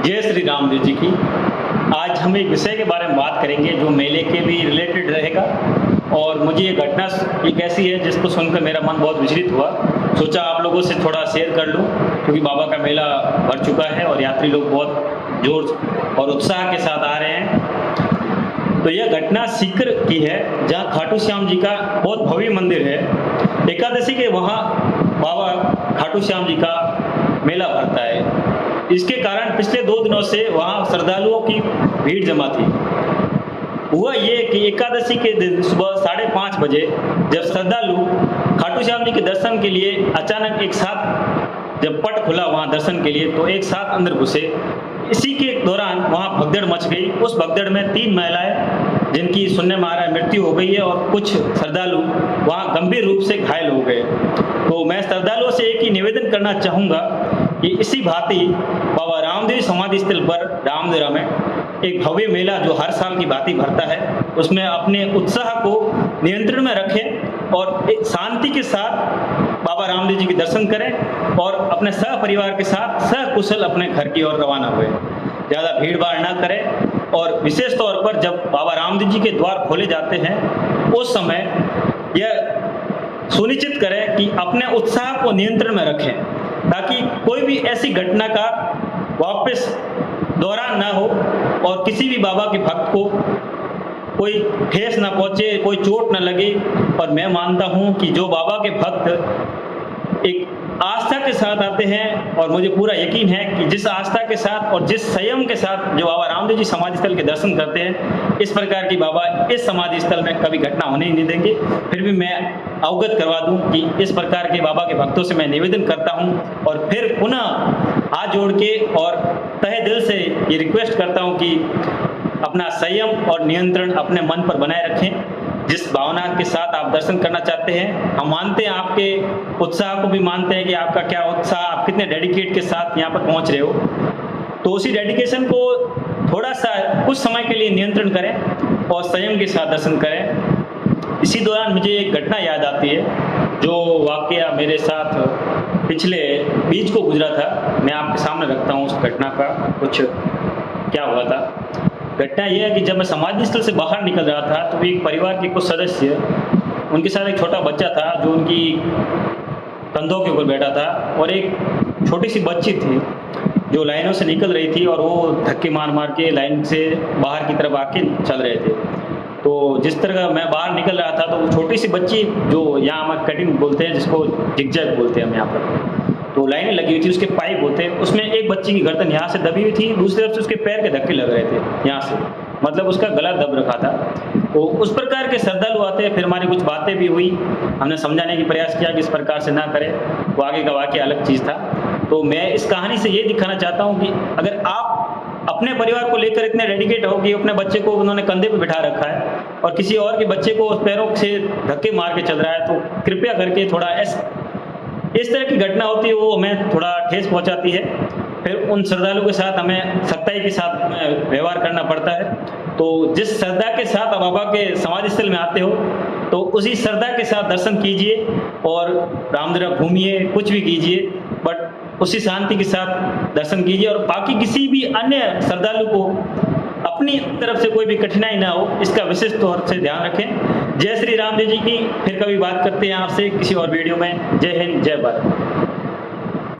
जय श्री राम देव जी की। आज हम एक विषय के बारे में बात करेंगे जो मेले के भी रिलेटेड रहेगा। और मुझे ये घटना एक ऐसी है जिसको सुनकर मेरा मन बहुत विचलित हुआ। सोचा आप लोगों से थोड़ा शेयर कर लूं, क्योंकि बाबा का मेला भर चुका है और यात्री लोग बहुत जोर और उत्साह के साथ आ रहे हैं। तो यह घटना सीकर की है, जहाँ खाटू श्याम जी का बहुत भव्य मंदिर है। एकादशी के वहाँ बाबा खाटू श्याम जी का मेला भरता है। इसके कारण पिछले 2 दिनों से वहाँ श्रद्धालुओं की भीड़ जमा थी। हुआ ये कि एकादशी के दिन सुबह 5:30 बजे जब श्रद्धालु खाटू श्याम जी के दर्शन के लिए अचानक एक साथ जब पट खुला वहाँ दर्शन के लिए, तो एक साथ अंदर घुसे। इसी के दौरान वहाँ भगदड़ मच गई। उस भगदड़ में 3 महिलाएं जिनकी सुनने में आ रहा है मृत्यु हो गई है, और कुछ श्रद्धालु वहाँ गंभीर रूप से घायल हो गए। तो मैं श्रद्धालुओं से एक ही निवेदन करना चाहूँगा कि इसी भांति बाबा रामदेव समाधि स्थल पर रामदेवरा में एक भव्य मेला जो हर साल की भांति भरता है, उसमें अपने उत्साह को नियंत्रण में रखें और एक शांति के साथ बाबा रामदेव जी के दर्शन करें और अपने सह परिवार के साथ सकुशल अपने घर की ओर रवाना हुए। ज़्यादा भीड़ भाड़ ना करें, और विशेष तौर पर जब बाबा रामदेव जी के द्वार खोले जाते हैं उस समय यह सुनिश्चित करें कि अपने उत्साह को नियंत्रण में रखें, ताकि कोई भी ऐसी घटना का वापस दोहरान ना हो और किसी भी बाबा के भक्त को कोई ठेस ना पहुंचे, कोई चोट ना लगे। और मैं मानता हूं कि जो बाबा के भक्त एक आस्था के साथ आते हैं, और मुझे पूरा यकीन है कि जिस आस्था के साथ और जिस संयम के साथ जो बाबा रामदेव जी समाधि स्थल के दर्शन करते हैं, इस प्रकार की बाबा इस समाधि स्थल में कभी घटना होने ही नहीं देंगे। फिर भी मैं अवगत करवा दूं कि इस प्रकार के बाबा के भक्तों से मैं निवेदन करता हूं, और फिर पुनः हाथ जोड़ के और तहे दिल से ये रिक्वेस्ट करता हूं कि अपना संयम और नियंत्रण अपने मन पर बनाए रखें। जिस भावना के साथ आप दर्शन करना चाहते हैं, हम मानते हैं आपके उत्साह को भी मानते हैं कि आपका क्या उत्साह, आप कितने डेडिकेट के साथ यहाँ पर पहुँच रहे हो। तो उसी डेडिकेशन को थोड़ा सा कुछ समय के लिए नियंत्रण करें और संयम के साथ दर्शन करें। इसी दौरान मुझे एक घटना याद आती है, जो वाकया मेरे साथ पिछले बीच को गुजरा था। मैं आपके सामने रखता हूँ उस घटना का कुछ क्या हुआ था। घटना यह है कि जब मैं समाधि स्थल से बाहर निकल रहा था, तो एक परिवार के कुछ सदस्य, उनके साथ एक छोटा बच्चा था जो उनकी कंधों के ऊपर बैठा था, और एक छोटी सी बच्ची थी जो लाइनों से निकल रही थी, और वो धक्के मार मार के लाइन से बाहर की तरफ आके चल रहे थे। तो जिस तरह मैं बाहर निकल रहा था, तो वो छोटी सी बच्ची, जो यहाँ हम कटिंग बोलते हैं, जिसको जिगजैग बोलते हैं हम यहाँ पर, तो लाइनें लगी हुई थी, उसके पाइप होते हैं, उसमें एक बच्ची की गर्दन यहाँ से दबी हुई थी, दूसरी तरफ से उसके पैर के धक्के लग रहे थे यहाँ से, मतलब उसका गला दब रखा था। तो उस प्रकार के श्रद्धालु आते हैं। फिर हमारी कुछ बातें भी हुई, हमने समझाने की प्रयास किया कि इस प्रकार से ना करें। वो आगे का वाक्य अलग चीज़ था। तो मैं इस कहानी से ये दिखाना चाहता हूँ कि अगर आप अपने परिवार को लेकर इतने डेडिकेट हो कि अपने बच्चे को उन्होंने कंधे पे बिठा रखा है और किसी और के बच्चे को पैरों से धक्के मार के चल रहा है, तो कृपया करके थोड़ा इस तरह की घटना होती है, वो हमें थोड़ा ठेस पहुंचाती है। फिर उन श्रद्धालुओं के साथ हमें सख्ताई के साथ व्यवहार करना पड़ता है। तो जिस श्रद्धा के साथ आप बाबा के समाधि स्थल में आते हो, तो उसी श्रद्धा के साथ दर्शन कीजिए और रामदेवरा घूमिए, कुछ भी कीजिए, बट उसी शांति के साथ दर्शन कीजिए, और बाकी किसी भी अन्य श्रद्धालु को अपनी तरफ से कोई भी कठिनाई ना हो, इसका विशेष तौर से ध्यान रखें। जय श्री रामदेव जी की। फिर कभी बात करते हैं आपसे किसी और वीडियो में। जय हिंद, जय भारत।